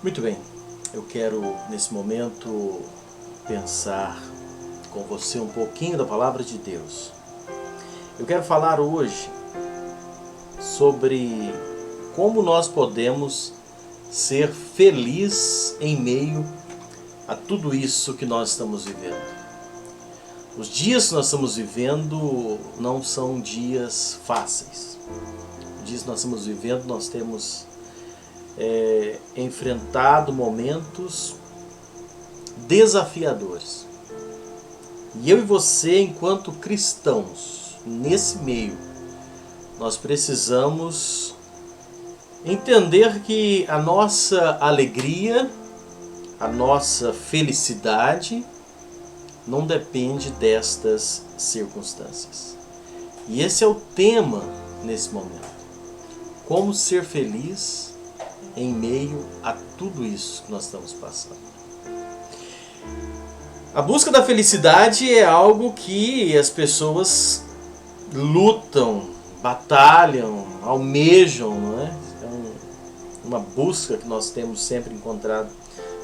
Muito bem, eu quero nesse momento pensar com você um pouquinho da palavra de Deus. Eu quero falar hoje sobre como nós podemos ser felizes em meio a tudo isso que nós estamos vivendo. Os dias que nós estamos vivendo não são dias fáceis. Os dias que nós estamos vivendo, nós temos enfrentado momentos desafiadores. E eu e você, enquanto cristãos, nesse meio, nós precisamos entender que a nossa alegria, a nossa felicidade, não depende destas circunstâncias. E esse é o tema nesse momento. Como ser feliz em meio a tudo isso que nós estamos passando. A busca da felicidade é algo que as pessoas lutam, batalham, almejam, não é? É uma busca que nós temos sempre encontrado.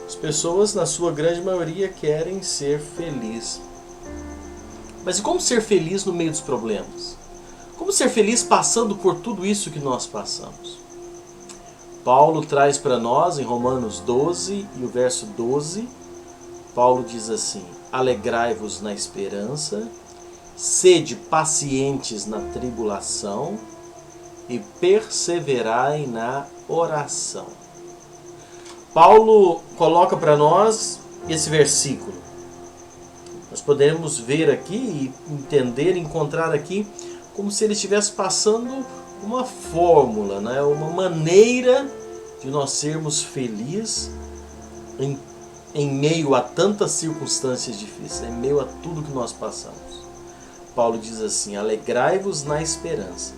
As pessoas, na sua grande maioria, querem ser felizes. Mas e como ser feliz no meio dos problemas? Como ser feliz passando por tudo isso que nós passamos? Paulo traz para nós, em Romanos 12 e o verso 12, Paulo diz assim: alegrai-vos na esperança, sede pacientes na tribulação e perseverai na oração. Paulo coloca para nós esse versículo. Nós podemos ver aqui e entender, encontrar aqui como se ele estivesse passando uma fórmula, né? Uma maneira de nós sermos felizes em meio a tantas circunstâncias difíceis, em meio a tudo que nós passamos. Paulo diz assim: alegrai-vos na esperança,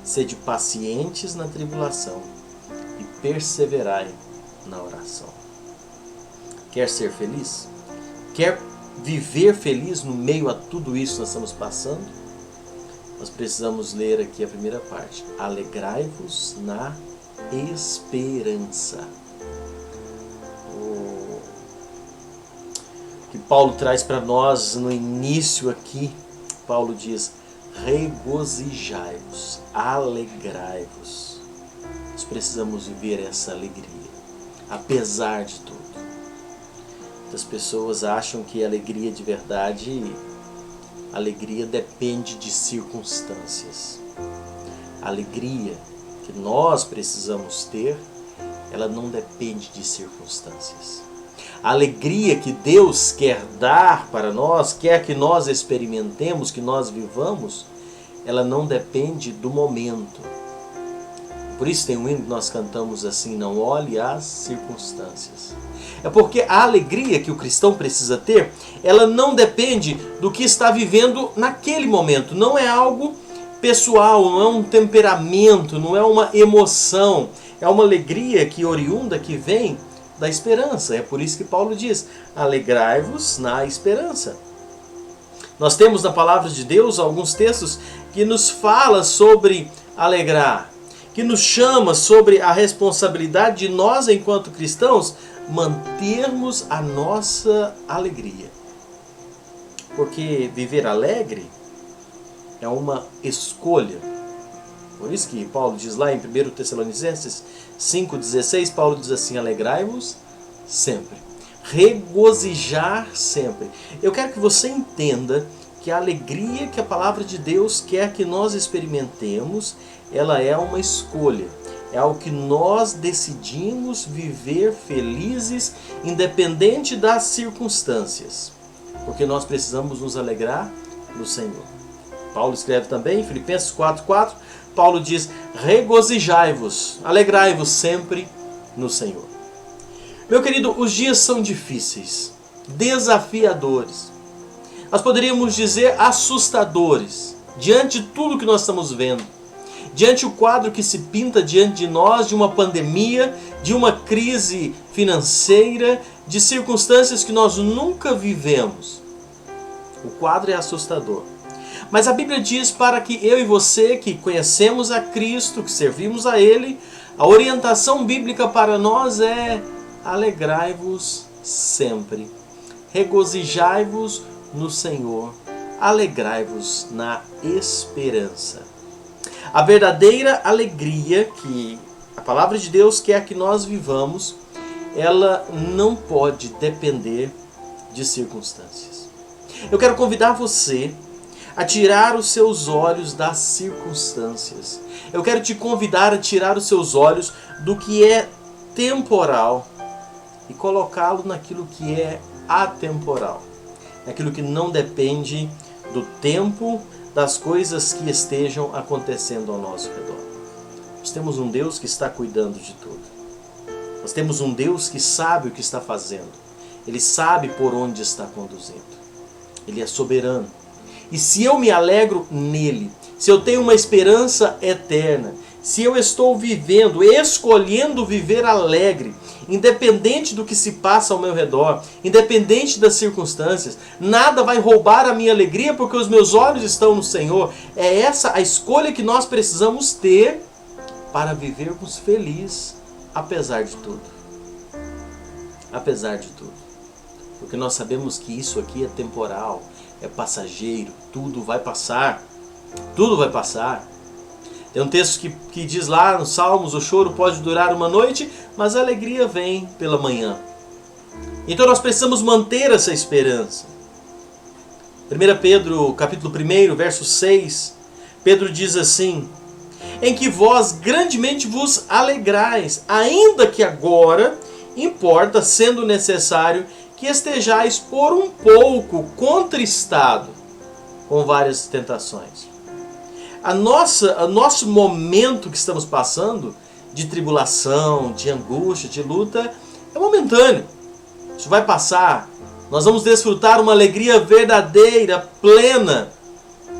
sede pacientes na tribulação e perseverai na oração. Quer ser feliz? Quer viver feliz no meio a tudo isso que nós estamos passando? Nós precisamos ler aqui a primeira parte. Alegrai-vos na esperança. O que Paulo traz para nós no início aqui, Paulo diz: regozijai-vos, alegrai-vos. Nós precisamos viver essa alegria, apesar de tudo. As pessoas acham que a alegria de verdade, a alegria depende de circunstâncias. A alegria que nós precisamos ter, ela não depende de circunstâncias. A alegria que Deus quer dar para nós, quer que nós experimentemos, que nós vivamos, ela não depende do momento. Por isso tem um hino que nós cantamos assim: não olhe as circunstâncias. É porque a alegria que o cristão precisa ter, ela não depende do que está vivendo naquele momento. Não é algo pessoal, não é um temperamento, não é uma emoção. É uma alegria que oriunda, que vem da esperança. É por isso que Paulo diz: alegrai-vos na esperança. Nós temos na palavra de Deus alguns textos que nos fala sobre alegrar, que nos chama sobre a responsabilidade de nós, enquanto cristãos, mantermos a nossa alegria. Porque viver alegre é uma escolha. Por isso que Paulo diz lá em 1 Tessalonicenses 5,16, Paulo diz assim: alegrai-vos sempre, regozijar sempre. Eu quero que você entenda que a alegria que a palavra de Deus quer que nós experimentemos, ela é uma escolha. É algo que nós decidimos viver felizes, independente das circunstâncias. Porque nós precisamos nos alegrar no Senhor. Paulo escreve também em Filipenses 4,4, Paulo diz: regozijai-vos, alegrai-vos sempre no Senhor. Meu querido, os dias são difíceis, desafiadores. Nós poderíamos dizer assustadores, diante de tudo que nós estamos vendo. Diante do quadro que se pinta diante de nós, de uma pandemia, de uma crise financeira, de circunstâncias que nós nunca vivemos. O quadro é assustador. Mas a Bíblia diz para que eu e você, que conhecemos a Cristo, que servimos a Ele, a orientação bíblica para nós é alegrai-vos sempre. Regozijai-vos no Senhor, alegrai-vos na esperança. A verdadeira alegria que a palavra de Deus quer que nós vivamos, ela não pode depender de circunstâncias. Eu quero convidar você a tirar os seus olhos das circunstâncias. Eu quero te convidar a tirar os seus olhos do que é temporal e colocá-lo naquilo que é atemporal, naquilo que não depende do tempo, das coisas que estejam acontecendo ao nosso redor. Nós temos um Deus que está cuidando de tudo. Nós temos um Deus que sabe o que está fazendo. Ele sabe por onde está conduzindo. Ele é soberano. E se eu me alegro nele, se eu tenho uma esperança eterna, se eu estou vivendo, escolhendo viver alegre, independente do que se passa ao meu redor, independente das circunstâncias, nada vai roubar a minha alegria porque os meus olhos estão no Senhor. É essa a escolha que nós precisamos ter para vivermos felizes, apesar de tudo. Apesar de tudo. Porque nós sabemos que isso aqui é temporal, é passageiro, tudo vai passar. Tudo vai passar. Tem um texto que diz lá nos Salmos, o choro pode durar uma noite, mas a alegria vem pela manhã. Então nós precisamos manter essa esperança. 1 Pedro, capítulo 1, verso 6, Pedro diz assim: em que vós grandemente vos alegrais, ainda que agora importa, sendo necessário, que estejais por um pouco contristado com várias tentações. O nosso momento que estamos passando de tribulação, de angústia, de luta, é momentâneo. Isso vai passar. Nós vamos desfrutar uma alegria verdadeira, plena,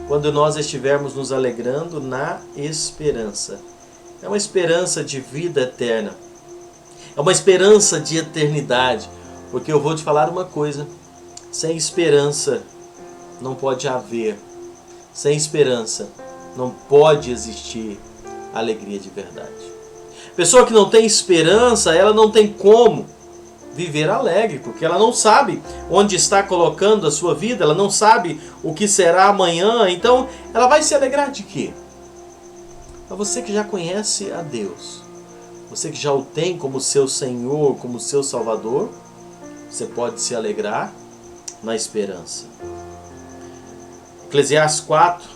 quando nós estivermos nos alegrando na esperança. É uma esperança de vida eterna. É uma esperança de eternidade. Porque eu vou te falar uma coisa: sem esperança não pode haver. Sem esperança não pode existir alegria de verdade. Pessoa que não tem esperança, ela não tem como viver alegre, porque ela não sabe onde está colocando a sua vida, ela não sabe o que será amanhã, então ela vai se alegrar de quê? Para você que já conhece a Deus, você que já o tem como seu Senhor, como seu Salvador, você pode se alegrar na esperança. Eclesiastes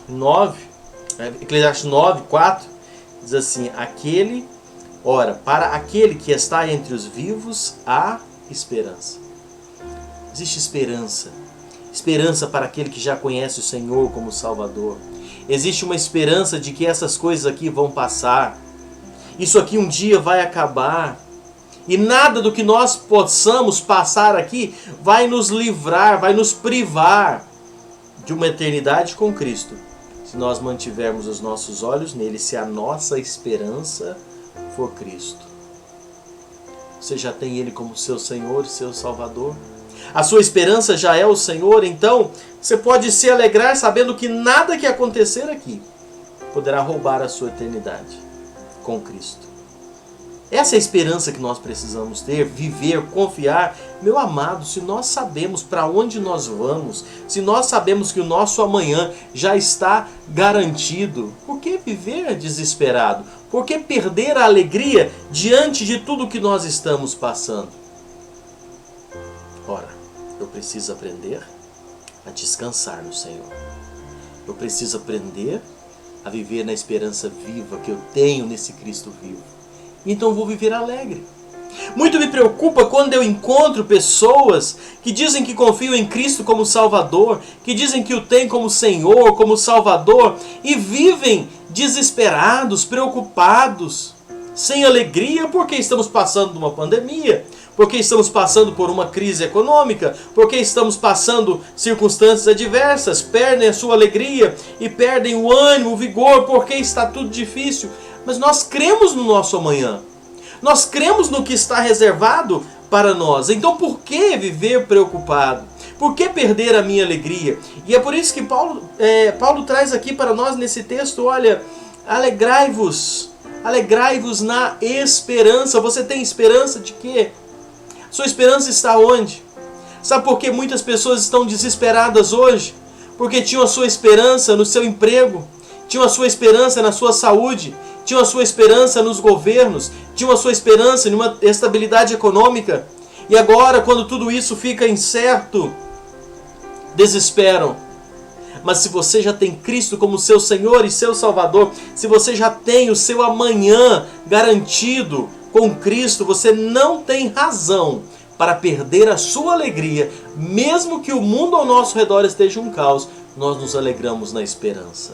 9, 4 diz assim: para aquele que está entre os vivos há esperança. Existe esperança. Esperança para aquele que já conhece o Senhor como Salvador. Existe uma esperança de que essas coisas aqui vão passar. Isso aqui um dia vai acabar. E nada do que nós possamos passar aqui vai nos livrar, vai nos privar de uma eternidade com Cristo, se nós mantivermos os nossos olhos nele, se a nossa esperança for Cristo. Você já tem ele como seu Senhor, seu Salvador? A sua esperança já é o Senhor, então você pode se alegrar sabendo que nada que acontecer aqui poderá roubar a sua eternidade com Cristo. Essa é a esperança que nós precisamos ter, viver, confiar. Meu amado, se nós sabemos para onde nós vamos, se nós sabemos que o nosso amanhã já está garantido, por que viver desesperado? Por que perder a alegria diante de tudo que nós estamos passando? Ora, eu preciso aprender a descansar no Senhor. Eu preciso aprender a viver na esperança viva que eu tenho nesse Cristo vivo. Então vou viver alegre. Muito me preocupa quando eu encontro pessoas que dizem que confiam em Cristo como Salvador, que dizem que o têm como Senhor, como Salvador, e vivem desesperados, preocupados, sem alegria, porque estamos passando por uma pandemia, porque estamos passando por uma crise econômica, porque estamos passando circunstâncias adversas, perdem a sua alegria e perdem o ânimo, o vigor, porque está tudo difícil. Mas nós cremos no nosso amanhã. Nós cremos no que está reservado para nós. Então por que viver preocupado? Por que perder a minha alegria? E é por isso que Paulo traz aqui para nós nesse texto, olha, alegrai-vos na esperança. Você tem esperança de quê? Sua esperança está onde? Sabe por que muitas pessoas estão desesperadas hoje? Porque tinham a sua esperança no seu emprego, tinham a sua esperança na sua saúde, tinham a sua esperança nos governos, tinham a sua esperança em uma estabilidade econômica. E agora, quando tudo isso fica incerto, desesperam. Mas se você já tem Cristo como seu Senhor e seu Salvador, se você já tem o seu amanhã garantido com Cristo, você não tem razão para perder a sua alegria. Mesmo que o mundo ao nosso redor esteja um caos, nós nos alegramos na esperança.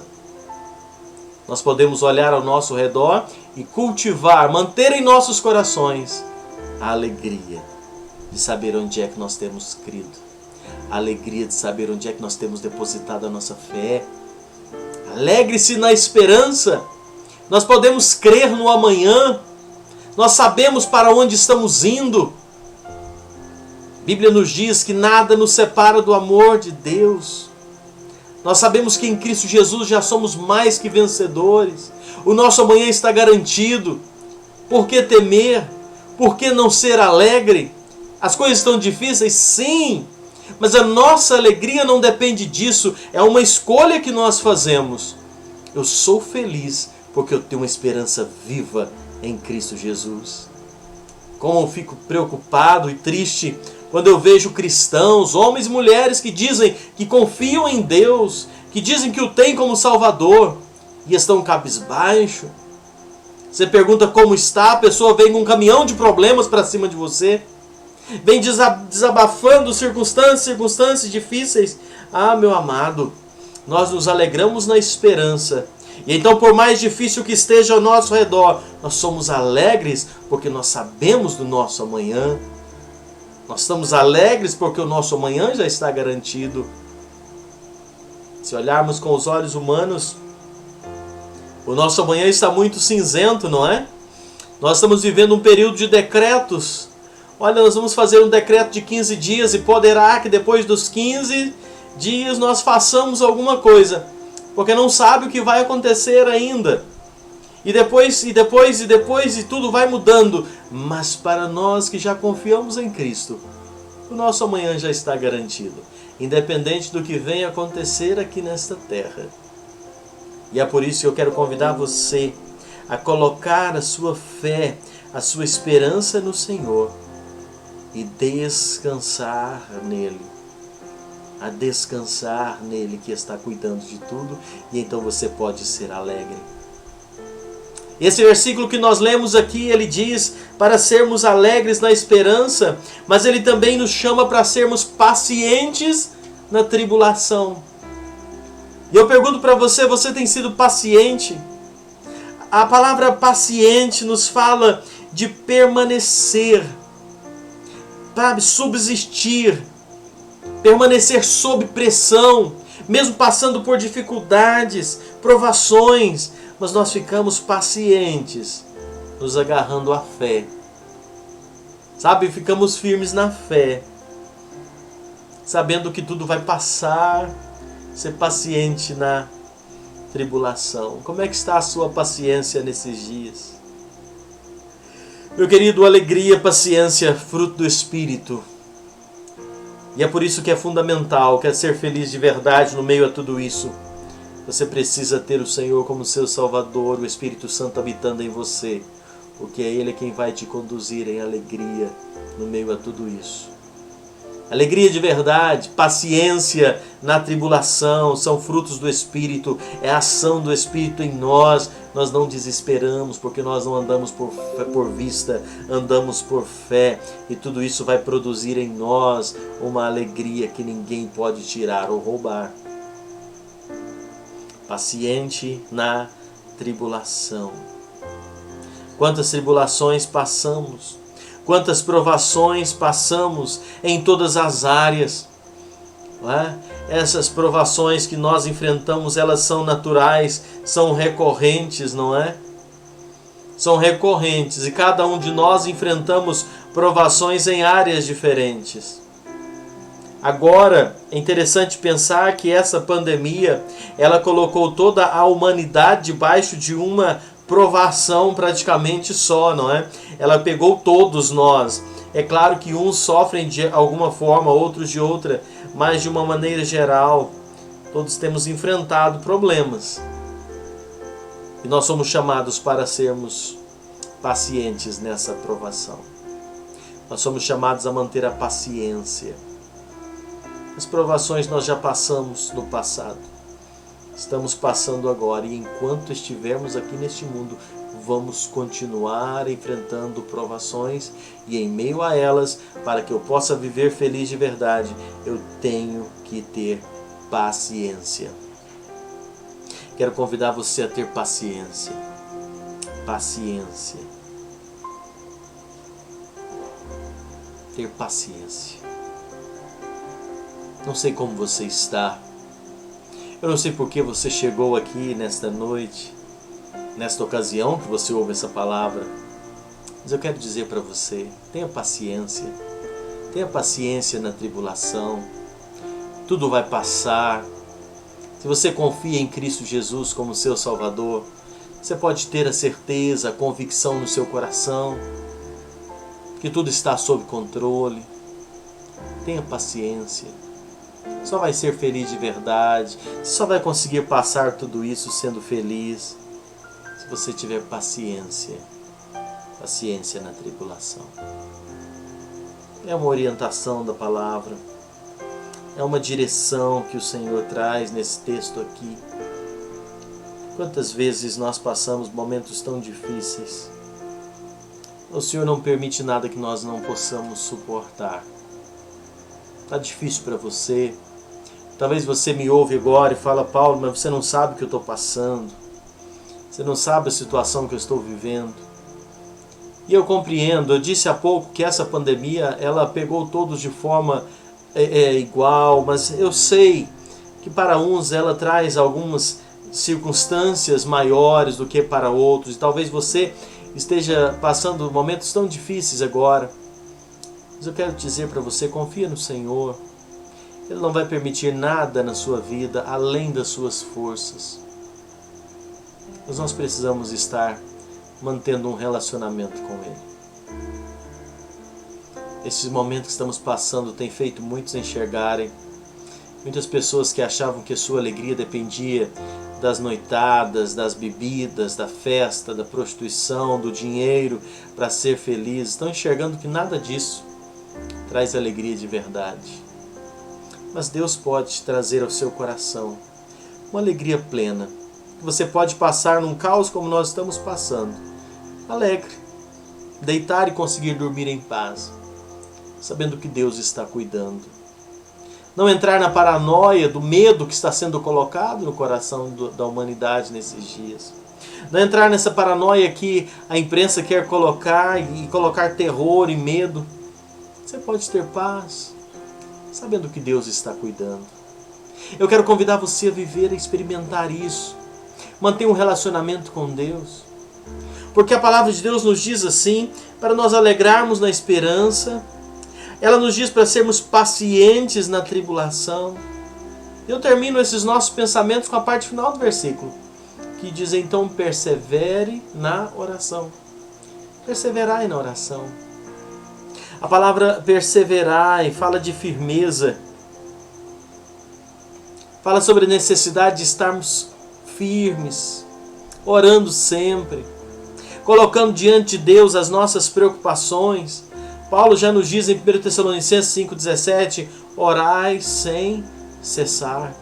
Nós podemos olhar ao nosso redor e cultivar, manter em nossos corações a alegria de saber onde é que nós temos crido. A alegria de saber onde é que nós temos depositado a nossa fé. Alegre-se na esperança. Nós podemos crer no amanhã. Nós sabemos para onde estamos indo. A Bíblia nos diz que nada nos separa do amor de Deus. Nós sabemos que em Cristo Jesus já somos mais que vencedores. O nosso amanhã está garantido. Por que temer? Por que não ser alegre? As coisas estão difíceis? Sim. Mas a nossa alegria não depende disso. É uma escolha que nós fazemos. Eu sou feliz porque eu tenho uma esperança viva em Cristo Jesus. Como eu fico preocupado e triste quando eu vejo cristãos, homens e mulheres que dizem que confiam em Deus, que dizem que o têm como Salvador e estão cabisbaixo. Você pergunta como está, a pessoa vem com um caminhão de problemas para cima de você, vem desabafando circunstâncias difíceis. Ah, meu amado, nós nos alegramos na esperança. E então, por mais difícil que esteja ao nosso redor, nós somos alegres porque nós sabemos do nosso amanhã. Nós estamos alegres porque o nosso amanhã já está garantido. Se olharmos com os olhos humanos, o nosso amanhã está muito cinzento, não é? Nós estamos vivendo um período de decretos. Olha, nós vamos fazer um decreto de 15 dias e poderá que depois dos 15 dias nós façamos alguma coisa. Porque não sabe o que vai acontecer ainda. E depois tudo vai mudando. Mas para nós que já confiamos em Cristo, o nosso amanhã já está garantido. Independente do que venha acontecer aqui nesta terra. E é por isso que eu quero convidar você a colocar a sua fé, a sua esperança no Senhor e descansar nele. A descansar nele que está cuidando de tudo, e então você pode ser alegre. Esse versículo que nós lemos aqui, ele diz para sermos alegres na esperança, mas ele também nos chama para sermos pacientes na tribulação. E eu pergunto para você, você tem sido paciente? A palavra paciente nos fala de permanecer, sabe, subsistir, permanecer sob pressão, mesmo passando por dificuldades, provações, mas nós ficamos pacientes, nos agarrando à fé. Sabe, ficamos firmes na fé, sabendo que tudo vai passar, ser paciente na tribulação. Como é que está a sua paciência nesses dias? Meu querido, alegria, paciência, fruto do Espírito. E é por isso que é fundamental, quer ser feliz de verdade no meio a tudo isso. Você precisa ter o Senhor como seu Salvador, o Espírito Santo habitando em você, porque é Ele quem vai te conduzir em alegria no meio a tudo isso. Alegria de verdade, paciência na tribulação, são frutos do Espírito, é a ação do Espírito em nós. Nós não desesperamos, porque nós não andamos por vista, andamos por fé. E tudo isso vai produzir em nós uma alegria que ninguém pode tirar ou roubar. Paciente na tribulação. Quantas tribulações passamos, quantas provações passamos em todas as áreas. Não é? Essas provações que nós enfrentamos, elas são naturais, são recorrentes, não é? São recorrentes e cada um de nós enfrentamos provações em áreas diferentes. Agora, é interessante pensar que essa pandemia, ela colocou toda a humanidade debaixo de uma provação praticamente só, não é? Ela pegou todos nós. É claro que uns sofrem de alguma forma, outros de outra, mas de uma maneira geral, todos temos enfrentado problemas. E nós somos chamados para sermos pacientes nessa provação. Nós somos chamados a manter a paciência. As provações nós já passamos no passado. Estamos passando agora, e enquanto estivermos aqui neste mundo, vamos continuar enfrentando provações, e em meio a elas, para que eu possa viver feliz de verdade, eu tenho que ter paciência. Quero convidar você a ter paciência. Paciência. Ter paciência. Não sei como você está. Eu não sei por que você chegou aqui nesta noite, nesta ocasião que você ouve essa palavra. Mas eu quero dizer para você, tenha paciência. Tenha paciência na tribulação. Tudo vai passar. Se você confia em Cristo Jesus como seu Salvador, você pode ter a certeza, a convicção no seu coração que tudo está sob controle. Tenha paciência. Só vai ser feliz de verdade. Você só vai conseguir passar tudo isso sendo feliz se você tiver paciência. Paciência na tribulação. É uma orientação da palavra. É uma direção que o Senhor traz nesse texto aqui. Quantas vezes nós passamos momentos tão difíceis? O Senhor não permite nada que nós não possamos suportar. Está difícil para você. Talvez você me ouve agora e fala: Paulo, mas você não sabe o que eu estou passando. Você não sabe a situação que eu estou vivendo. E eu compreendo. Eu disse há pouco que essa pandemia, ela pegou todos de forma igual. Mas eu sei que para uns ela traz algumas circunstâncias maiores do que para outros. E talvez você esteja passando momentos tão difíceis agora. Mas eu quero dizer para você, confia no Senhor. Ele não vai permitir nada na sua vida além das suas forças. Mas nós precisamos estar mantendo um relacionamento com Ele. Esses momentos que estamos passando têm feito muitos enxergarem. Muitas pessoas que achavam que a sua alegria dependia das noitadas, das bebidas, da festa, da prostituição, do dinheiro para ser feliz, estão enxergando que nada disso traz alegria de verdade. Mas Deus pode trazer ao seu coração uma alegria plena, que você pode passar num caos como nós estamos passando, alegre, deitar e conseguir dormir em paz, sabendo que Deus está cuidando. Não entrar na paranoia do medo que está sendo colocado no coração da humanidade nesses dias. Não entrar nessa paranoia que a imprensa quer colocar e colocar terror e medo. Você pode ter paz, sabendo que Deus está cuidando. Eu quero convidar você a viver e experimentar isso. Mantenha um relacionamento com Deus. Porque a palavra de Deus nos diz assim, para nós alegrarmos na esperança. Ela nos diz para sermos pacientes na tribulação. Eu termino esses nossos pensamentos com a parte final do versículo, que diz: então persevere na oração. Perseverai na oração. A palavra perseverar fala de firmeza. Fala sobre a necessidade de estarmos firmes, orando sempre, colocando diante de Deus as nossas preocupações. Paulo já nos diz em 1 Tessalonicenses 5,17, orai sem cessar.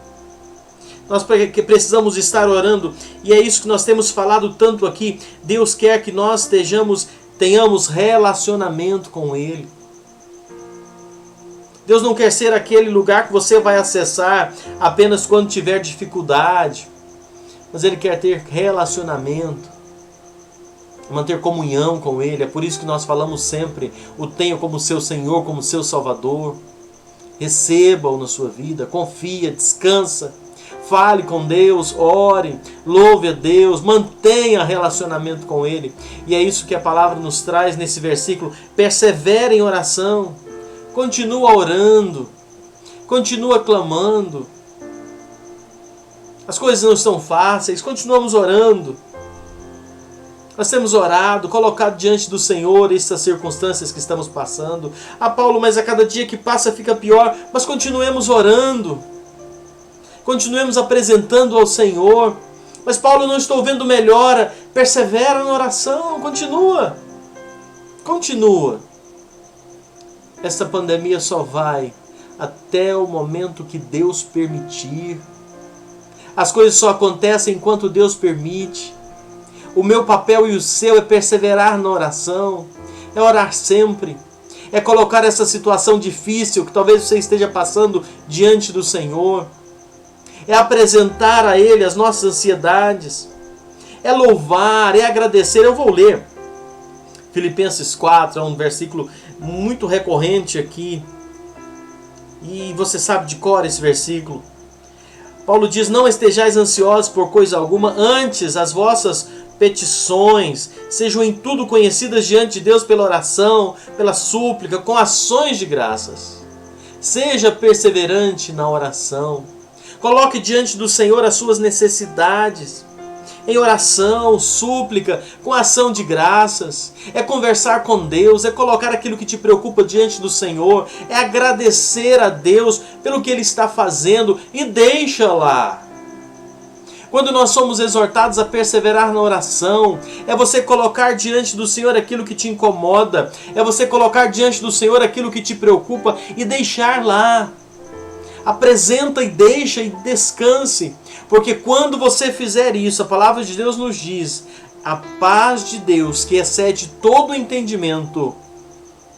Nós precisamos estar orando, e é isso que nós temos falado tanto aqui. Deus quer que nós tenhamos relacionamento com Ele. Deus não quer ser aquele lugar que você vai acessar apenas quando tiver dificuldade. Mas Ele quer ter relacionamento, manter comunhão com Ele. É por isso que nós falamos sempre: o tenha como seu Senhor, como seu Salvador. Receba-o na sua vida, confia, descansa. Fale com Deus, ore, louve a Deus, mantenha relacionamento com Ele. E é isso que a palavra nos traz nesse versículo. Persevere em oração, continua orando, continua clamando. As coisas não estão fáceis, continuamos orando. Nós temos orado, colocado diante do Senhor essas circunstâncias que estamos passando. Ah, Paulo, mas a cada dia que passa fica pior. Mas continuemos orando. Continuemos apresentando ao Senhor. Mas Paulo, não estou vendo melhora. Persevera na oração, continua. Continua. Esta pandemia só vai até o momento que Deus permitir. As coisas só acontecem enquanto Deus permite. O meu papel e o seu é perseverar na oração. É orar sempre. É colocar essa situação difícil que talvez você esteja passando diante do Senhor. É apresentar a Ele as nossas ansiedades. É louvar, é agradecer. Eu vou ler Filipenses 4, é um versículo muito recorrente aqui. E você sabe de cor esse versículo. Paulo diz: não estejais ansiosos por coisa alguma, antes as vossas petições sejam em tudo conhecidas diante de Deus pela oração, pela súplica, com ações de graças. Seja perseverante na oração. Coloque diante do Senhor as suas necessidades. Em oração, súplica, com ação de graças. É conversar com Deus, é colocar aquilo que te preocupa diante do Senhor. É agradecer a Deus pelo que Ele está fazendo e deixa lá. Quando nós somos exortados a perseverar na oração, é você colocar diante do Senhor aquilo que te incomoda. É você colocar diante do Senhor aquilo que te preocupa e deixar lá. Apresenta e deixa e descanse. Porque quando você fizer isso, a palavra de Deus nos diz: a paz de Deus, que excede todo o entendimento,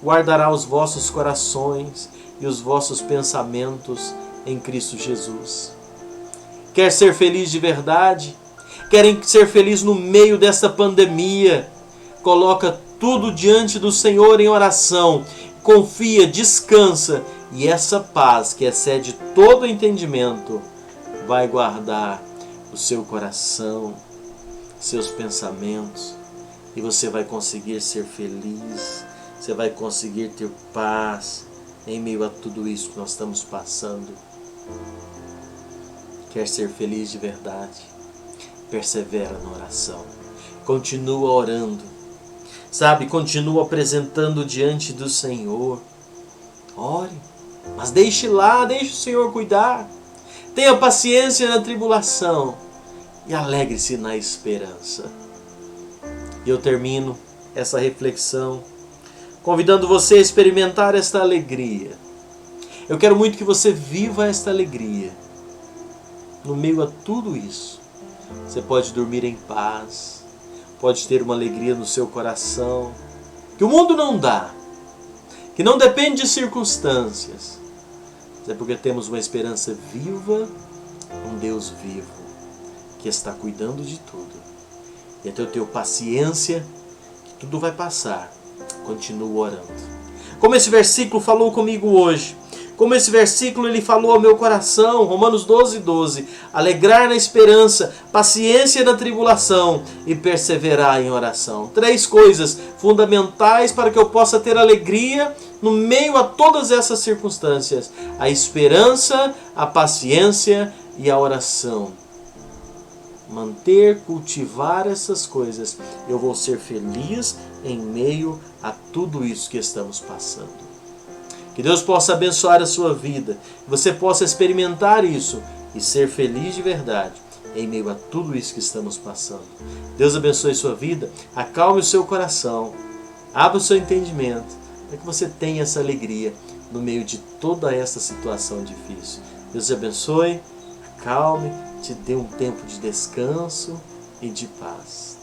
guardará os vossos corações e os vossos pensamentos em Cristo Jesus. Quer ser feliz de verdade? Querem ser feliz no meio desta pandemia? Coloca tudo diante do Senhor em oração. Confia, descansa. E essa paz que excede todo entendimento vai guardar o seu coração, seus pensamentos. E você vai conseguir ser feliz. Você vai conseguir ter paz em meio a tudo isso que nós estamos passando. Quer ser feliz de verdade? Persevera na oração. Continua orando. Sabe, continua apresentando diante do Senhor. Ore, mas deixe lá, deixe o Senhor cuidar. Tenha paciência na tribulação e alegre-se na esperança. E eu termino essa reflexão convidando você a experimentar esta alegria. Eu quero muito que você viva esta alegria. No meio a tudo isso, você pode dormir em paz, pode ter uma alegria no seu coração, que o mundo não dá, que não depende de circunstâncias, mas é porque temos uma esperança viva, um Deus vivo, que está cuidando de tudo. E até eu tenho paciência, que tudo vai passar. Continuo orando. Como esse versículo falou comigo hoje, como esse versículo ele falou ao meu coração, Romanos 12:12, alegrar na esperança, paciência na tribulação e perseverar em oração. 3 coisas fundamentais para que eu possa ter alegria no meio a todas essas circunstâncias: a esperança, a paciência e a oração. Manter, cultivar essas coisas, eu vou ser feliz em meio a tudo isso que estamos passando. Que Deus possa abençoar a sua vida, que você possa experimentar isso e ser feliz de verdade em meio a tudo isso que estamos passando. Deus abençoe sua vida, acalme o seu coração, abra o seu entendimento, para que você tenha essa alegria no meio de toda essa situação difícil. Deus te abençoe, acalme, te dê um tempo de descanso e de paz.